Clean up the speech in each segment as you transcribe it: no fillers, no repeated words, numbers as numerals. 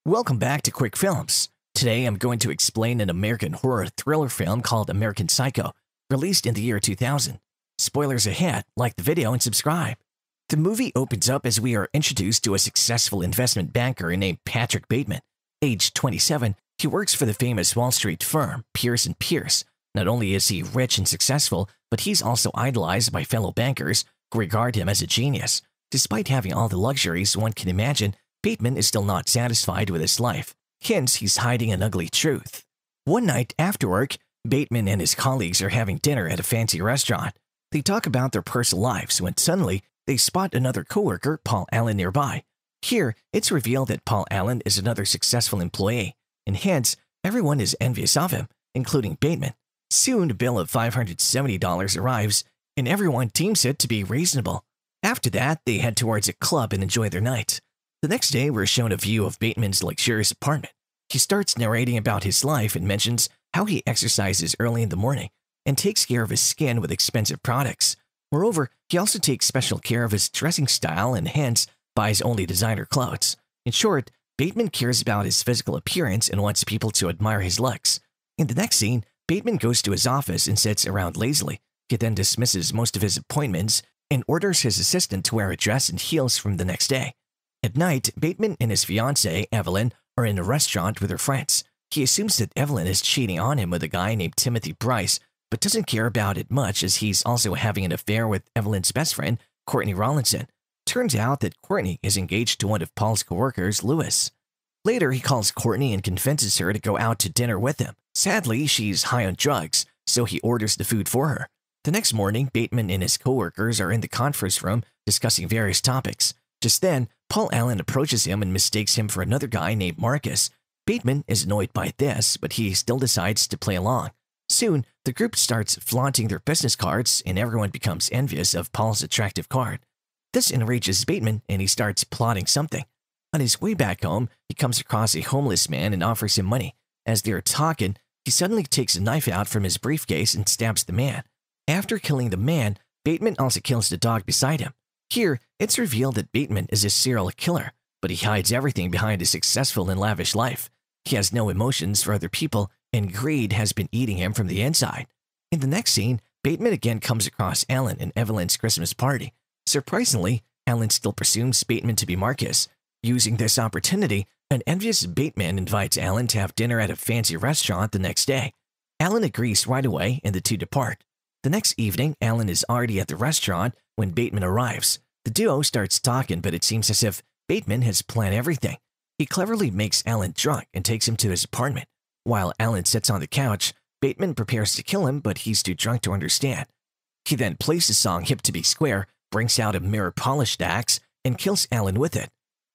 Welcome back to Quick Films. Today I'm going to explain an American horror thriller film called American Psycho, released in the year 2000. Spoilers ahead, like the video and subscribe. The movie opens up as we are introduced to a successful investment banker named Patrick Bateman. Aged 27, he works for the famous Wall Street firm, Pierce & Pierce. Not only is he rich and successful, but he's also idolized by fellow bankers who regard him as a genius. Despite having all the luxuries one can imagine, Bateman is still not satisfied with his life. Hence, he's hiding an ugly truth. One night after work, Bateman and his colleagues are having dinner at a fancy restaurant. They talk about their personal lives when suddenly they spot another coworker, Paul Allen, nearby. Here, it's revealed that Paul Allen is another successful employee, and hence, everyone is envious of him, including Bateman. Soon, a bill of $570 arrives, and everyone deems it to be reasonable. After that, they head towards a club and enjoy their night. The next day, we're shown a view of Bateman's luxurious apartment. He starts narrating about his life and mentions how he exercises early in the morning and takes care of his skin with expensive products. Moreover, he also takes special care of his dressing style and hence buys only designer clothes. In short, Bateman cares about his physical appearance and wants people to admire his looks. In the next scene, Bateman goes to his office and sits around lazily. He then dismisses most of his appointments and orders his assistant to wear a dress and heels from the next day. At night, Bateman and his fiancée, Evelyn, are in a restaurant with her friends. He assumes that Evelyn is cheating on him with a guy named Timothy Bryce, but doesn't care about it much as he's also having an affair with Evelyn's best friend, Courtney Rawlinson. Turns out that Courtney is engaged to one of Paul's coworkers, Lewis. Later, he calls Courtney and convinces her to go out to dinner with him. Sadly, she's high on drugs, so he orders the food for her. The next morning, Bateman and his coworkers are in the conference room discussing various topics. Just then, Paul Allen approaches him and mistakes him for another guy named Marcus. Bateman is annoyed by this, but he still decides to play along. Soon, the group starts flaunting their business cards and everyone becomes envious of Paul's attractive card. This enrages Bateman and he starts plotting something. On his way back home, he comes across a homeless man and offers him money. As they are talking, he suddenly takes a knife out from his briefcase and stabs the man. After killing the man, Bateman also kills the dog beside him. Here, it's revealed that Bateman is a serial killer, but he hides everything behind a successful and lavish life. He has no emotions for other people, and greed has been eating him from the inside. In the next scene, Bateman again comes across Alan and Evelyn's Christmas party. Surprisingly, Alan still presumes Bateman to be Marcus. Using this opportunity, an envious Bateman invites Alan to have dinner at a fancy restaurant the next day. Alan agrees right away, and the two depart. The next evening, Alan is already at the restaurant when Bateman arrives. The duo starts talking, but it seems as if Bateman has planned everything. He cleverly makes Alan drunk and takes him to his apartment. While Alan sits on the couch, Bateman prepares to kill him, but he's too drunk to understand. He then plays the song Hip to Be Square, brings out a mirror-polished axe, and kills Alan with it.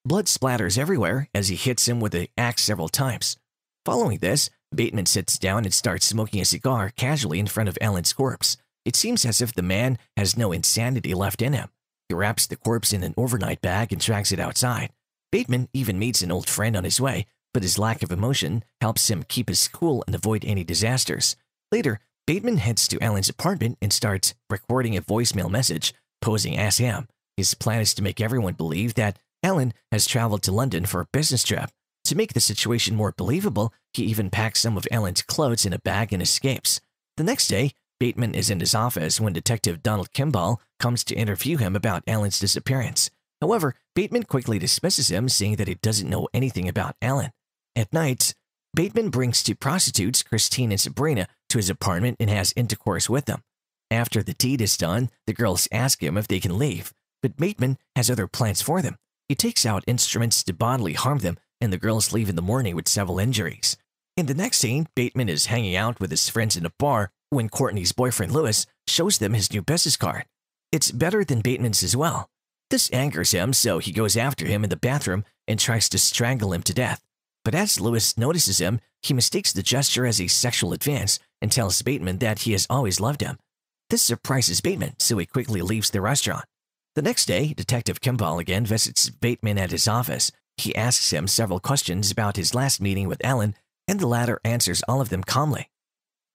Blood splatters everywhere as he hits him with the axe several times. Following this, Bateman sits down and starts smoking a cigar casually in front of Alan's corpse. It seems as if the man has no insanity left in him. He wraps the corpse in an overnight bag and drags it outside. Bateman even meets an old friend on his way, but his lack of emotion helps him keep his cool and avoid any disasters. Later, Bateman heads to Alan's apartment and starts recording a voicemail message, posing as him. His plan is to make everyone believe that Alan has traveled to London for a business trip. To make the situation more believable, he even packs some of Alan's clothes in a bag and escapes. The next day, Bateman is in his office when Detective Donald Kimball comes to interview him about Alan's disappearance. However, Bateman quickly dismisses him, saying that he doesn't know anything about Alan. At night, Bateman brings two prostitutes, Christine and Sabrina, to his apartment and has intercourse with them. After the deed is done, the girls ask him if they can leave, but Bateman has other plans for them. He takes out instruments to bodily harm them, and the girls leave in the morning with several injuries. In the next scene, Bateman is hanging out with his friends in a bar when Courtney's boyfriend Lewis shows them his new business card. It's better than Bateman's as well. This angers him, so he goes after him in the bathroom and tries to strangle him to death. But as Lewis notices him, he mistakes the gesture as a sexual advance and tells Bateman that he has always loved him. This surprises Bateman, so he quickly leaves the restaurant. The next day, Detective Kimball again visits Bateman at his office. He asks him several questions about his last meeting with Alan, and the latter answers all of them calmly.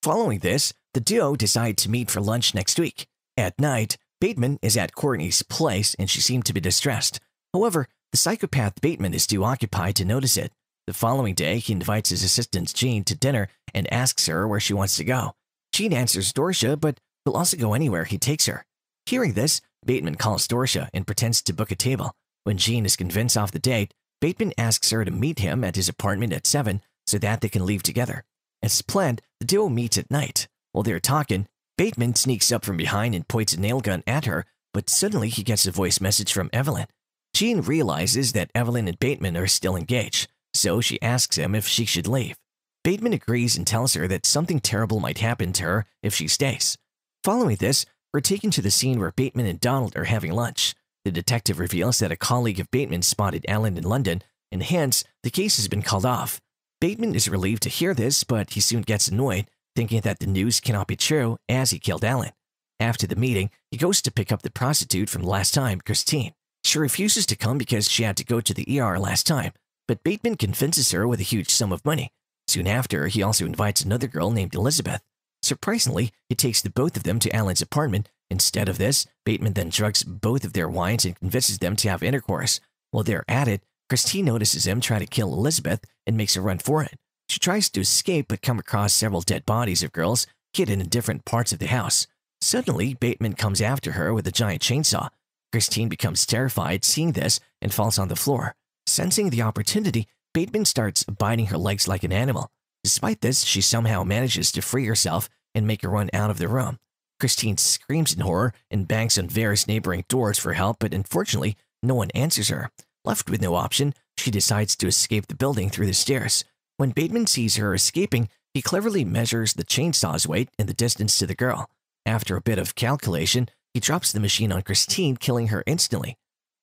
Following this, the duo decide to meet for lunch next week. At night, Bateman is at Courtney's place and she seemed to be distressed. However, the psychopath Bateman is too occupied to notice it. The following day, he invites his assistant Jean to dinner and asks her where she wants to go. Jean answers Dorcia, but will also go anywhere he takes her. Hearing this, Bateman calls Dorcia and pretends to book a table. When Jean is convinced off the date, Bateman asks her to meet him at his apartment at 7 so that they can leave together. As planned, the duo meets at night. While they're talking, Bateman sneaks up from behind and points a nail gun at her, but suddenly he gets a voice message from Evelyn. Jean realizes that Evelyn and Bateman are still engaged, so she asks him if she should leave. Bateman agrees and tells her that something terrible might happen to her if she stays. Following this, we're taken to the scene where Bateman and Donald are having lunch. The detective reveals that a colleague of Bateman spotted Alan in London, and hence, the case has been called off. Bateman is relieved to hear this, but he soon gets annoyed, thinking that the news cannot be true as he killed Alan. After the meeting, he goes to pick up the prostitute from last time, Christine. She refuses to come because she had to go to the ER last time, but Bateman convinces her with a huge sum of money. Soon after, he also invites another girl named Elizabeth. Surprisingly, he takes the both of them to Alan's apartment. Instead of this, Bateman then drugs both of their wines and convinces them to have intercourse. While they're at it, Christine notices him try to kill Elizabeth and makes a run for it. She tries to escape but comes across several dead bodies of girls hidden in different parts of the house. Suddenly, Bateman comes after her with a giant chainsaw. Christine becomes terrified seeing this and falls on the floor. Sensing the opportunity, Bateman starts biting her legs like an animal. Despite this, she somehow manages to free herself and make a run out of the room. Christine screams in horror and bangs on various neighboring doors for help, but unfortunately, no one answers her. Left with no option, she decides to escape the building through the stairs. When Bateman sees her escaping, he cleverly measures the chainsaw's weight and the distance to the girl. After a bit of calculation, he drops the machine on Christine, killing her instantly.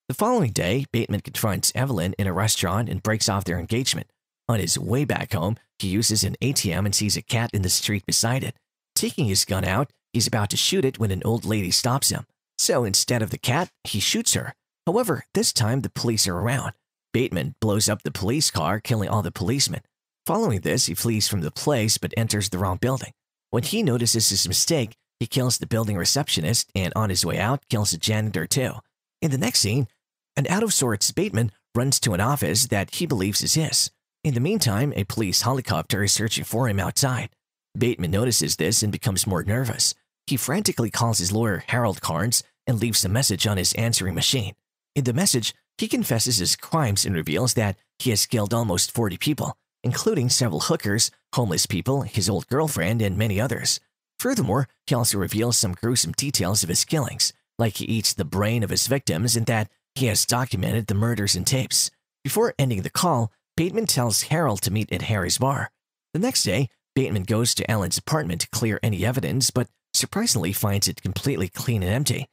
The following day, Bateman confronts Evelyn in a restaurant and breaks off their engagement. On his way back home, he uses an ATM and sees a cat in the street beside it. Taking his gun out, he's about to shoot it when an old lady stops him. So instead of the cat, he shoots her. However, this time the police are around. Bateman blows up the police car, killing all the policemen. Following this, he flees from the place but enters the wrong building. When he notices his mistake, he kills the building receptionist and on his way out, kills a janitor too. In the next scene, an out-of-sorts Bateman runs to an office that he believes is his. In the meantime, a police helicopter is searching for him outside. Bateman notices this and becomes more nervous. He frantically calls his lawyer Harold Carnes and leaves a message on his answering machine. In the message, he confesses his crimes and reveals that he has killed almost 40 people, including several hookers, homeless people, his old girlfriend, and many others. Furthermore, he also reveals some gruesome details of his killings, like he eats the brain of his victims and that he has documented the murders in tapes. Before ending the call, Bateman tells Harold to meet at Harry's bar. The next day, Bateman goes to Alan's apartment to clear any evidence, but surprisingly finds it completely clean and empty.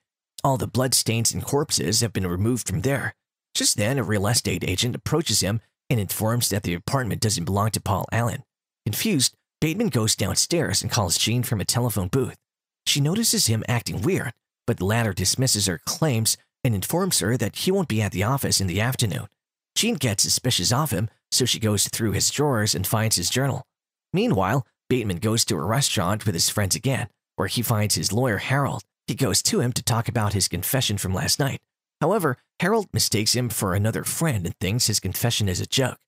All the bloodstains and corpses have been removed from there. Just then, a real estate agent approaches him and informs that the apartment doesn't belong to Paul Allen. Confused, Bateman goes downstairs and calls Jean from a telephone booth. She notices him acting weird, but the latter dismisses her claims and informs her that he won't be at the office in the afternoon. Jean gets suspicious of him, so she goes through his drawers and finds his journal. Meanwhile, Bateman goes to a restaurant with his friends again, where he finds his lawyer Harold. He goes to him to talk about his confession from last night. However, Harold mistakes him for another friend and thinks his confession is a joke.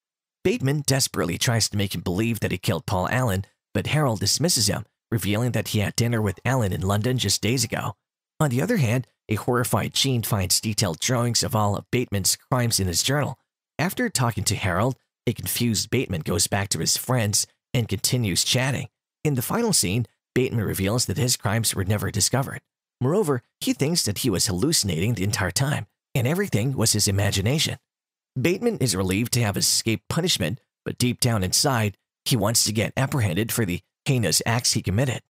Bateman desperately tries to make him believe that he killed Paul Allen, but Harold dismisses him, revealing that he had dinner with Allen in London just days ago. On the other hand, a horrified Jean finds detailed drawings of all of Bateman's crimes in his journal. After talking to Harold, a confused Bateman goes back to his friends and continues chatting. In the final scene, Bateman reveals that his crimes were never discovered. Moreover, he thinks that he was hallucinating the entire time, and everything was his imagination. Bateman is relieved to have escaped punishment, but deep down inside, he wants to get apprehended for the heinous acts he committed.